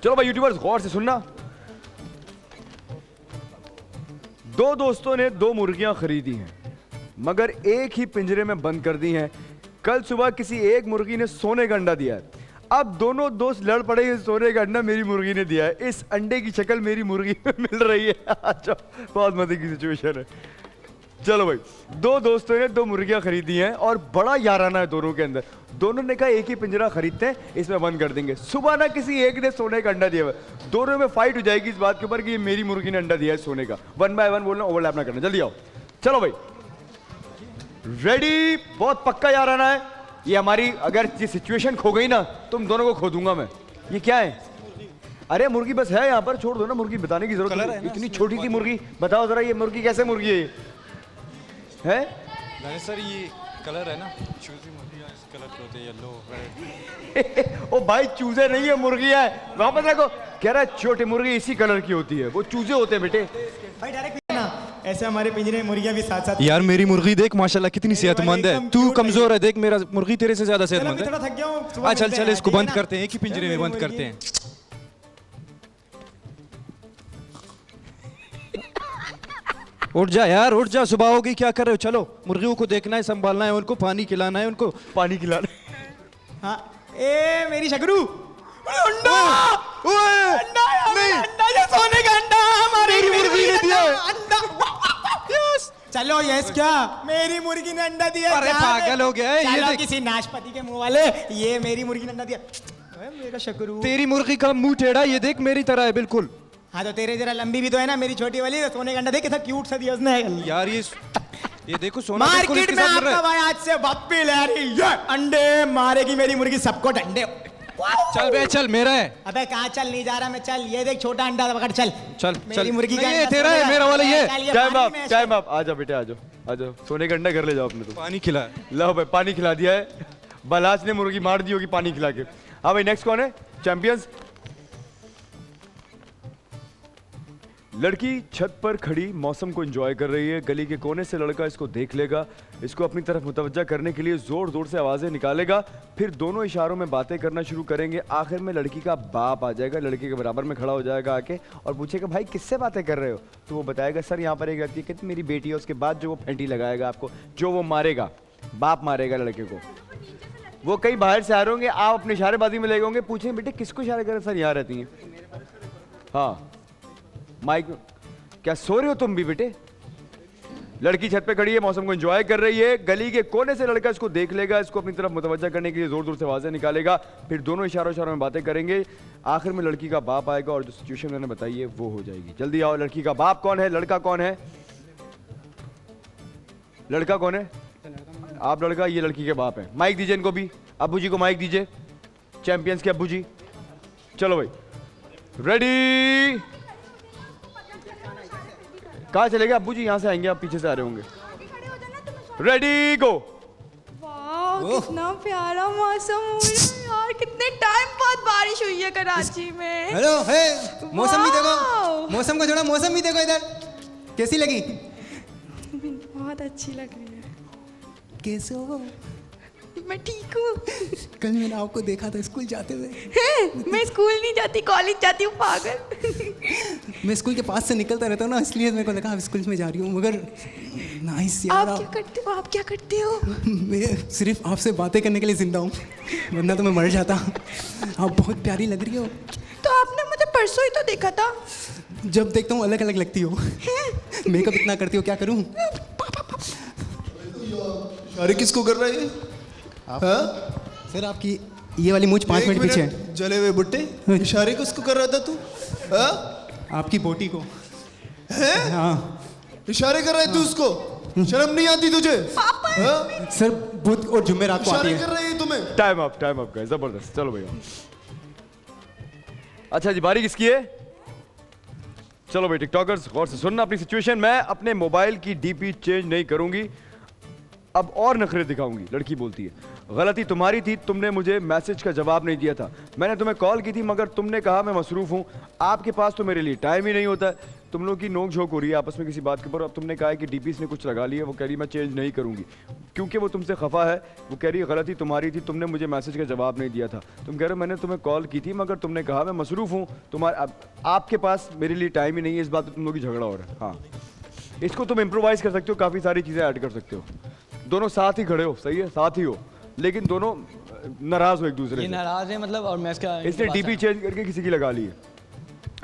चलो भाई यूट्यूबर्स गौर से सुनना। दो दोस्तों ने दो मुर्गियां खरीदी हैं मगर एक ही पिंजरे में बंद कर दी हैं। कल सुबह किसी एक मुर्गी ने सोने का अंडा दिया है। अब दोनों दोस्त लड़ पड़े, ये सोने का अंडा मेरी मुर्गी ने दिया है, इस अंडे की शक्ल मेरी मुर्गी में मिल रही है। अच्छा, बहुत मजे की सिचुएशन है। चलो भाई, दो दोस्तों ने दो मुर्गियां खरीदी हैं और बड़ा याराना है दोनों के अंदर। दोनों ने कहा एक ही पिंजरा खरीदते हैं, इसमें बंद कर देंगे। सुबह ना किसी एक ने सोने का अंडा दिया हुआ, दोनों में फाइट हो जाएगी इस बात के ऊपर कि ये मेरी मुर्गी ने अंडा दिया है सोने का। 1 बाय 1 बोलना, ओवरलैप ना करना, जल्दी आओ। चलो भाई रेडी, बहुत पक्का याराना है ये हमारी। अगर ये सिचुएशन खो गई ना, तुम दोनों को खो दूंगा मैं। ये क्या है? अरे मुर्गी बस है यहाँ पर, छोड़ दो ना, मुर्गी बताने की जरूरत नहीं। इतनी छोटी सी मुर्गी, बताओ जरा ये मुर्गी कैसे मुर्गी है ये? सर ये कलर है ना, चूजी मुर्गी इस कलर के होते हैं, येलो रेड। ओ भाई चूजे नहीं है, मुर्गी है। वापस देखो, कह रहा है छोटी मुर्गी इसी कलर की होती है, वो चूजे होते हैं बेटे। भाई डायरेक्ट ना, ऐसे हमारे पिंजरे में मुर्गियां भी साथ साथ। यार मेरी मुर्गी देख माशाल्लाह कितनी सेहतमंद है, तू कमजोर है, देख मेरा मुर्गी तेरे से ज्यादा सेहतमंद है। थोड़ा थक गया हूं। चल चल इसको बंद करते हैं, एक ही पिंजरे में बंद करते हैं। उठ जा यार, उठ जा, सुबह होगी, क्या कर रहे हो? चलो मुर्गियों को देखना है, संभालना है, उनको पानी खिलाना है, उनको पानी खिलाना। हाँ, ए मेरी शकरू, अंडा अंडा नहीं, अंडा, ये सोने का अंडा हमारी मुर्गी ने दिया है। अंडा। यस, चलो यस, क्या मेरी मुर्गी ने अंडा दिया? अरे पागल हो गया है ये, देख किसी नाशपाती के मुंह वाले, ये मेरी मुर्गी ने अंडा दिया। मेरा शकरू, तेरी मुर्गी का मुंह टेढ़ा, ये देख मेरी तरह है बिल्कुल। हाँ तो तेरे जरा लंबी भी तो है ना, मेरी छोटी वाली। सोने का अंडा देख, कितना क्यूट सा दिया उसने यार। ये देखो सोना बिल्कुल मार्केट इसके में साथ मिल रहा आपका है। भाई आज से बप्पी ले रही, ये अंडे मारेगी मेरी मुर्गी, सबको डंडे। चल बे चल, मेरा है। अबे कहाँ चल, नहीं जा रहा मैं, चल ये देख छोटा अंडा पकड़, चल चल मेरी चल। मुर्गी का नहीं, ये अंडा तेरा है, सोने का। मेरा वाला ये। चल, ये टाइम पानी अप, में टाइम अप। आ जाओ बेटे, आ जाओ, आ जाओ। सोने का अंडा घर ले जाओ अपने। तो पानी खिला। लो भाई, पानी खिला दिया है। बलाच ने मुर्गी मार दी होगी पानी खिला के। हाँ भाई, नेक्स्ट कौन है? चैंपियंस। लड़की छत पर खड़ी मौसम को एंजॉय कर रही है। गली के कोने से लड़का इसको देख लेगा, इसको अपनी तरफ मुतवज्जा करने के लिए जोर जोर से आवाजें निकालेगा, फिर दोनों इशारों में बातें करना शुरू करेंगे। आखिर में लड़की का बाप आ जाएगा, लड़के के बराबर में खड़ा हो जाएगा आके और पूछेगा भाई किससे बातें कर रहे हो? तो वो बताएगा सर यहाँ पर एक लड़की कहती मेरी बेटी है। उसके बाद जो वो फेंटी लगाएगा आपको, जो वो मारेगा, बाप मारेगा लड़के को। वो कई बाहर से आ रहे होंगे, आप अपने इशारेबाजी में लगे होंगे, पूछेंगे बेटे किसको इशारे कर रहे? सर यहाँ रहती हैं। हाँ माइक, क्या सो रहे हो तुम भी बेटे? लड़की छत पे खड़ी है, मौसम को एंजॉय कर रही है। गली के कोने से लड़का इसको देख लेगा, इसको अपनी तरफ मुतवज्जा करने के लिए जोर जोर से आवाजें निकालेगा, फिर दोनों इशारों इशारों में बातें करेंगे। आखिर में लड़की का बाप आएगा और जो सिचुएशन मैंने बताई है वो हो जाएगी। जल्दी आओ, लड़की का बाप कौन है? लड़का कौन है? लड़का कौन है? आप लड़का, ये लड़की के बाप है। माइक दीजिए इनको भी, अब्बू जी को माइक दीजिए, चैंपियंस के अब्बू जी। चलो भाई रेडी, कहाँ चले गए अब्बू जी? यहाँ से आएंगे, आप पीछे से आ रहे होंगे। रेडी गो। वाह कितना प्यारा मौसम हो रहा है यार, कितने टाइम बाद बारिश हुई है कराची में। हेलो, हे मौसम भी देखो, वाह। मौसम को छोड़ो, मौसम भी देखो इधर, कैसी लगी? बहुत अच्छी लग रही है। कैसे हो? मैं ठीक हूँ। कल मैंने आपको देखा था स्कूल जाते हुए। मैं स्कूल नहीं जाती, कॉलेज जाती हूँ पागल। मैं स्कूल के पास से निकलता रहता हूँ ना, इसलिए मेरे को लगा आप स्कूल में जा रही हूँ। मगर नाइस यार। आप क्या करते हो? आप क्या करते हो? मैं सिर्फ आपसे बातें करने के लिए जिंदा हूँ, वरना तो मैं मर जाता। आप बहुत प्यारी लग रही हो। तो आपने मुझे परसों ही तो देखा था। जब देखता हूँ अलग अलग लगती हो। मेकअप इतना करती हो, क्या करूँ? अरे किसको कर रहा है ये? सर आपकी ये वाली मूंछ 5 मिनट पीछे है। जले हुए बुट्टे, इशारे किसको कर रहा था तू? आपकी बोटी को। है? हाँ इशारे कर रहा है तू उसको? शर्म नहीं आती तुझे? सर, बुध और जुमेरात को आती इशारे है। कर रही है तुम्हें? टाइम अप गाइस, जबरदस्त। चलो भैया, अच्छा जी बारी किसकी है? चलो भाई टिकटॉकर्स गौर से सुनना अपनी सिचुएशन। मैं अपने मोबाइल की डीपी चेंज नहीं करूंगी, अब और नखरे दिखाऊंगी। लड़की बोलती है गलती तुम्हारी थी, तुमने मुझे मैसेज का जवाब नहीं दिया था। मैंने तुम्हें कॉल की थी मगर तुमने कहा मैं मसरूफ़ हूँ, आपके पास तो मेरे लिए टाइम ही नहीं होता है। तुम लोग की नोक झोंक हो रही है आपस में किसी बात के ऊपर। अब तुमने कहा है कि डीपीस ने कुछ लगा लिया, वो कह रही मैं चेंज नहीं करूँगी क्योंकि वो तुमसे खफा है। वो कह रही गलती तुम्हारी थी, तुमने मुझे मैसेज का जवाब नहीं दिया था। तुम कह रहे हो मैंने तुम्हें कॉल की थी मगर तुमने कहा मैं मसरूफ़ हूँ, आपके पास मेरे लिए टाइम ही नहीं है। इस बात पर तुम लोग की झगड़ा हो रहा है। हाँ, इसको तुम इम्प्रोवाइज़ कर सकते हो, काफ़ी सारी चीज़ें ऐड कर सकते हो। दोनों साथ ही खड़े हो, सही है, साथ ही हो, लेकिन दोनों नाराज हो एक दूसरे ये से। नाराज है मतलब, और मैं इसका इसने डीपी चेंज करके किसी की लगा ली है।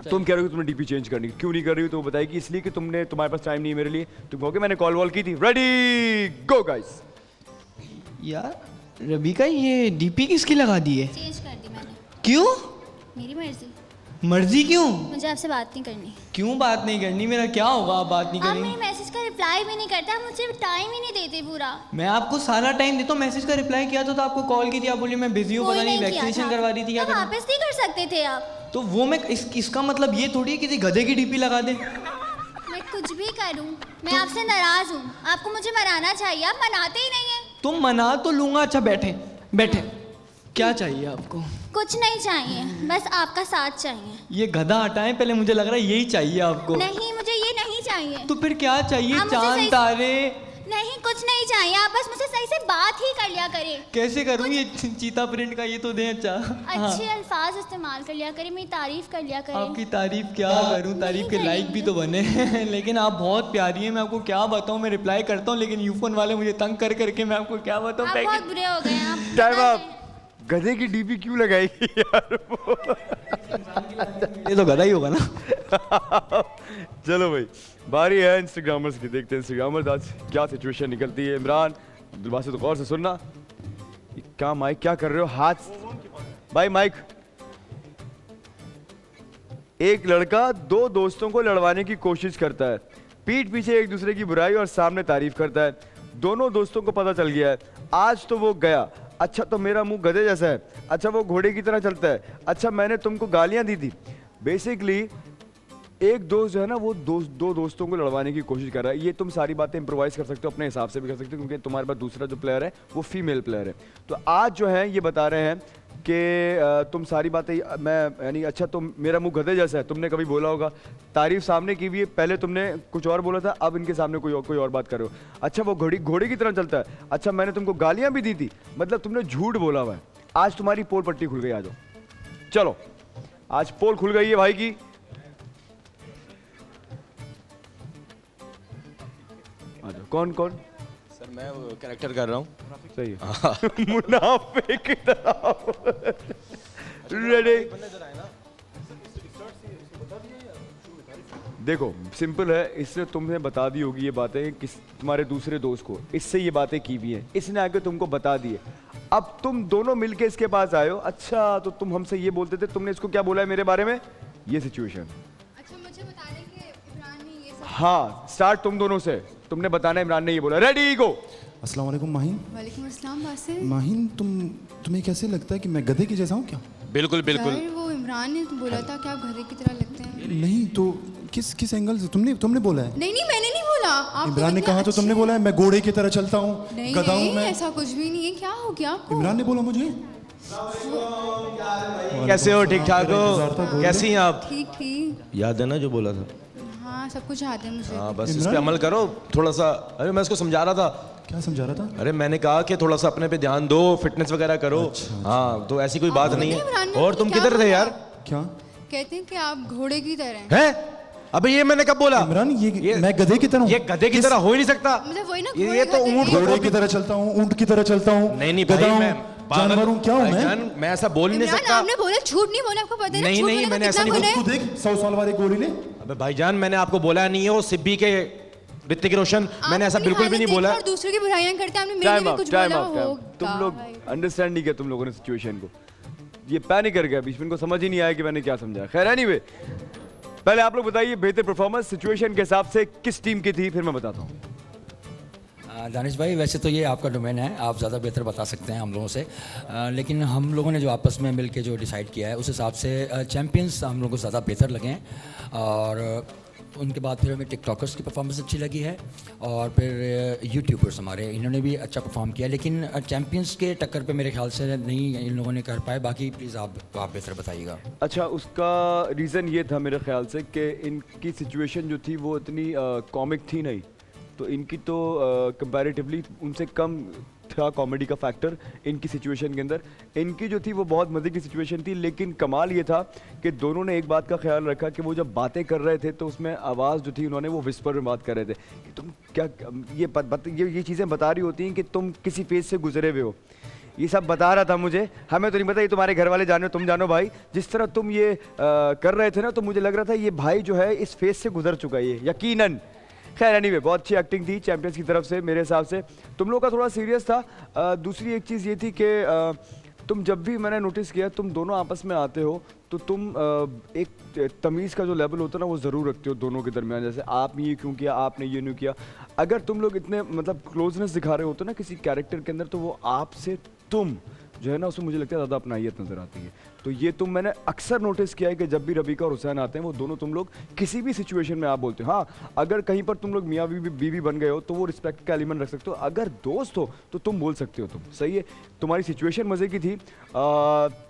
तुम कह रहे हो तुमने डीपी चेंज करनी, क्यों नहीं कर रही हो? तो वो बताएगी इसलिए कि तुम्हारे पास टाइम नहीं है मेरे लिए। तुम कहोगे मैंने कॉल वॉल की थी। Ready go guys. यार रबी का ये डीपी किसकी लगा दी है? चेंज कर दी मैंने। क्यों? मेरी मर्जी। मर्जी क्यों? मुझे आपसे बात नहीं करनी। क्यों बात नहीं करनी? मेरा क्या होगा आप बात नहीं आप करेंगे? मेरे मैसेज का रिप्लाई भी नहीं करते, आप मुझे टाइम ही नहीं देते पूरा। मैं आपको सारा टाइम देता हूँ। मैसेज का रिप्लाई किया तो आपको कॉल की थी, आप बोलिए मैं बिजी हूँ, पता नहीं वैक्सीनेशन करवा रही थी क्या आप करना? वापस नहीं कर सकते थे आप। तो वो मैं इसका मतलब ये थोड़ी है किसी गधे की डीपी लगा दे। मैं कुछ भी करूं, मैं आपसे नाराज हूँ। आपको मुझे मनाना चाहिए, आप मनाते ही नहीं है। तुम मना तो लूंगा। अच्छा बैठे बैठे, क्या चाहिए आपको? कुछ नहीं चाहिए, बस आपका साथ चाहिए। ये गधा हटाएं पहले, मुझे लग रहा है यही चाहिए आपको। नहीं, मुझे ये नहीं चाहिए। तो फिर क्या चाहिए? आप मुझे चांद सही- तारे? नहीं, कुछ नहीं चाहिए, आप बस मुझसे सही से बात ही कर लिया करें। कैसे करूँ ये चीता प्रिंट का? ये तो दे अच्छा। हाँ। अच्छे अल्फाज इस्तेमाल कर लिया करें, मेरी तारीफ कर लिया करें। आपकी तारीफ क्या करूं? तारीफ के नहीं लायक भी तो बने। लेकिन आप बहुत प्यारी हैं, मैं आपको क्या बताऊं। मैं रिप्लाई करता हूं लेकिन यूफोन वाले मुझे तंग कर करके, मैं आपको क्या बताऊं। आप बहुत बुरे हो गए हैं, आप टाइम बता अप। गधे की डीपी क्यों लगाएगी यार वो? ये तो गधा ही होगा ना। चलो भाई, बारी है इंस्टाग्रामर्स की। देखते हैं इंस्टाग्रामर्स आज क्या सिचुएशन निकलती है। इमरान, अब्दुलबासित तो गौर से सुनना। क्या माइक क्या कर रहे हो? हाथ भाई माइक। एक लड़का दो दोस्तों को लड़वाने की कोशिश करता है, पीठ पीछे एक दूसरे की बुराई और सामने तारीफ करता है। दोनों दोस्तों को पता चल गया है। आज तो वो गया, अच्छा तो मेरा मुंह गधे जैसा है, अच्छा वो घोड़े की तरह चलता है, अच्छा मैंने तुमको गालियां दी थी। बेसिकली एक दोस्त जो है ना वो दो दोस्तों को लड़वाने की कोशिश कर रहा है। ये तुम सारी बातें इम्प्रोवाइज कर सकते हो, अपने हिसाब से भी कर सकते हो, क्योंकि तुम्हारे पास दूसरा जो प्लेयर है वो फीमेल प्लेयर है। तो आज जो है ये बता रहे हैं कि तुम सारी बातें मैं यानी अच्छा तुम मेरा मुंह गधे जैसा है, तुमने कभी बोला होगा। तारीफ सामने की हुई है, पहले तुमने कुछ और बोला था, अब इनके सामने कोई और बात कर रहे हो। अच्छा वो घोड़े की तरह चलता है, अच्छा मैंने तुमको गालियां भी दी थी, मतलब तुमने झूठ बोला हुआ है। आज तुम्हारी पोल पट्टी खुल गई। आ जाओ, चलो आज पोल खुल गई है भाई की। आ जाओ, कौन कौन? सर मैं वो कैरेक्टर कर रहा हूँ। सही है। मुनाफिक की तरह। रेडी? देखो सिंपल है, इसने तुम्हें बता दी होगी ये बातें किस तुम्हारे दूसरे दोस्त को, इससे ये बातें की हुई हैं, इसने आगे तुमको बता दी है। अब तुम दोनों मिलके इसके पास आए हो, अच्छा तो तुम हमसे ये बोलते थे, तुमने इसको क्या बोला है मेरे बारे में, ये सिचुएशन। अच्छा मुझे बता दें कि इमरान ने ये सब। हाँ स्टार्ट तुम दोनों से, तुमने बताना इमरान ने ये बोला। रेडी गो। अस्सलाम वालेकुम माहिन। वालेकुम अस्सलाम बासित। माहिन तुम्हें कैसे लगता है कि मैं गधे की जैसा हूँ क्या? बिल्कुल बिल्कुल। यार वो इमरान ने तो बोला था कि आप गधे की तरह लगते हैं। नहीं तो किस एंगल से तुमने बोला है? नहीं मैंने नहीं बोला। आप इमरान ने इतने कहा तो अच्छे तुमने बोला है मैं घोड़े की तरह चलता हूँ, नहीं गधा हूँ नहीं मैं। ऐसा कुछ भी नहीं है, क्या हो गया आपको? इमरान ने बोला मुझे। कैसे हो? ठीक ठाक हो? कैसी हैं आप? ठीक ठीक। याद है ना जो बोला था? हाँ सब कुछ याद है मुझे। हाँ बस इस पे अमल करो थोड़ा सा। अरे मैं इसको समझा रहा था। क्या समझा रहा था? अरे मैंने कहा कि थोड़ा सा अपने पे ध्यान दो, फिटनेस वगैरह करो। हाँ तो ऐसी कोई बात नहीं इमरान है। ने और तुम क्या किधर थे बोला? यार? क्या कहते हैं कि आप घोड़े की तरह हैं। हैं? अबे ये मैंने कब बोला? इमरान मैं गधे की तरह हूँ? ये गधे की तरह हो ही नहीं सकता। मतलब वही ना ये तो ऊँट घोड़े की तरह चलता हूँ, ऊँट की तरह चलता हूँ, नहीं गधा भाई हूँ, मैं जानवर हूँ, क्या हूँ मैं? भाईजान, मैं ऐसा बोल नहीं इमरान सकता। आपने बोला झूठ नहीं बोला, आपको पता है ना नहीं, झूठ नहीं, बोलने का मैंने ऐसा कितना नहीं गुनाह तू है? देख 100 साल वाले गोली ले। अबे भाईजान मैंने आपको बोला नहीं है वो सिब्बी के ऋतिक रोशन, मैंने ऐसा अपनी बिल्कुल भी नहीं हालत बोला। देखकर दूसरों की बुराइयां करते हैं, आपने मेरे टाइम लिए अप, कुछ टाइम बोला अप। होगा तुम लोग भाई। अंडरस्टैंड नहीं किया तुम लोगों ने सिचुएशन को। ये पैनिक कर गया बीच में, इनको समझ ही नहीं आया कि मैंने क्या समझा। खैर एनीवे, पहले आप लोग बताइए बेहतर परफॉर्मेंस सिचुएशन के हिसाब से किस टीम की थी, फिर मैं बताता हूँ। दानिश भाई वैसे तो ये आपका डोमेन है, आप ज़्यादा बेहतर बता सकते हैं हम लोगों से, लेकिन हम लोगों ने जो आपस में मिल के जो डिसाइड किया है उस हिसाब से चैम्पियंस हम लोगों को ज़्यादा बेहतर लगे हैं। और उनके बाद फिर हमें टिकटॉकर्स की परफॉर्मेंस अच्छी लगी है और फिर यूट्यूबर्स हमारे इन्होंने भी अच्छा परफॉर्म किया, लेकिन चैम्पियंस के टक्कर पे मेरे ख्याल से नहीं इन लोगों ने कर पाए। बाकी प्लीज़ आप बेहतर बताइएगा। अच्छा, उसका रीज़न ये था मेरे ख्याल से कि इनकी सिचुएशन जो थी वो इतनी कॉमिक थी नहीं, तो इनकी तो कंपैरेटिवली उनसे कम था कॉमेडी का फैक्टर इनकी सिचुएशन के अंदर। इनकी जो थी वो बहुत मज़े की सिचुएशन थी, लेकिन कमाल ये था कि दोनों ने एक बात का ख्याल रखा कि वो जब बातें कर रहे थे तो उसमें आवाज़ जो थी उन्होंने वो विस्पर में बात कर रहे थे कि तुम क्या ये चीज़ें बता रही होती हैं कि तुम किसी फेज से गुजरे हुए हो। ये सब बता रहा था मुझे, हमें तो नहीं पता, ये तुम्हारे घर वाले जानो, तुम जानो भाई। जिस तरह तुम ये कर रहे थे ना, तो मुझे लग रहा था ये भाई जो है इस फेज से गुजर चुका है ये, यकीनन। खैर एनीवे, बहुत अच्छी एक्टिंग थी चैंपियंस की तरफ से मेरे हिसाब से। तुम लोग का थोड़ा सीरियस था। दूसरी एक चीज़ ये थी कि तुम जब भी मैंने नोटिस किया तुम दोनों आपस में आते हो तो तुम एक तमीज़ का जो लेवल होता है ना वो ज़रूर रखते हो दोनों के दरमियान। जैसे आपने ये क्यों किया, आपने ये नहीं किया। अगर तुम लोग इतने मतलब क्लोजनेस दिखा रहे होते ना किसी कैरेक्टर के अंदर, तो वो आपसे तुम जो है ना उसमें मुझे लगता है ज़्यादा अपनाइयत नज़र आती है। तो ये तुम मैंने अक्सर नोटिस किया है कि जब भी रबीका और हुसैन आते हैं वो दोनों तुम लोग किसी भी सिचुएशन में आप बोलते हो। हाँ, अगर कहीं पर तुम लोग मियाँ बीवी बन गए हो तो वो रिस्पेक्ट का एलिमेंट रख सकते हो। अगर दोस्त हो तो तुम बोल सकते हो, तुम सही है। तुम्हारी सिचुएशन मज़े की थी।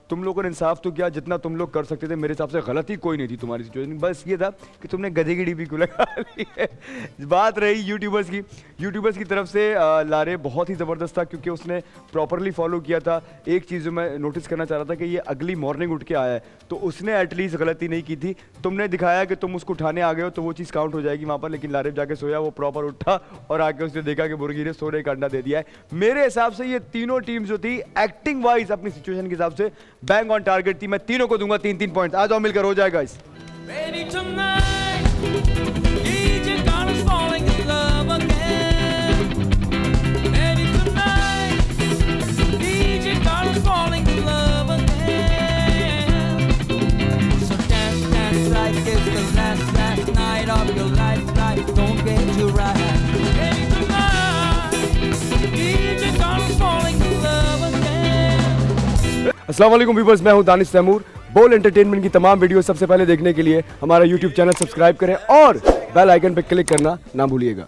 तुम लोगों ने इंसाफ तो किया जितना तुम लोग कर सकते थे। मेरे हिसाब से गलती कोई नहीं थी तुम्हारी सिचुएशन, बस ये था कि तुमने गधे की डीबी को लगा ली है। बात रही यूट्यूबर्स की, यूट्यूबर्स की तरफ से लारे बहुत ही ज़बरदस्त था क्योंकि उसने प्रॉपरली फॉलो किया था। एक चीज़ जो मैं नोटिस करना चाह रहा था कि ये अगली मॉर्निंग उठ के आया है, तो उसने एटलीस्ट गलती नहीं की थी। तुमने दिखाया कि तुम उसको उठाने आ गए हो तो वो चीज़ काउंट हो जाएगी वहाँ पर, लेकिन लारे जाके सोया, वो प्रॉपर उठा और आके उसने देखा कि मुर्गी ने सोने का अंडा दे दिया है। मेरे हिसाब से ये तीनों टीम जो थी एक्टिंग वाइज अपनी सिचुएशन के हिसाब से बैंग ऑन टारगेट थी। मैं तीनों को दूंगा 3-3 पॉइंट्स। आ जाओ मिलकर हो जाएगा इस। अस्सलाम वालेकुम व्यूअर्स, मैं हूं दानिश तैमूर। बोल एंटरटेनमेंट की तमाम वीडियो सबसे पहले देखने के लिए हमारा यूट्यूब चैनल सब्सक्राइब करें और बेल आइकन पर क्लिक करना ना भूलिएगा।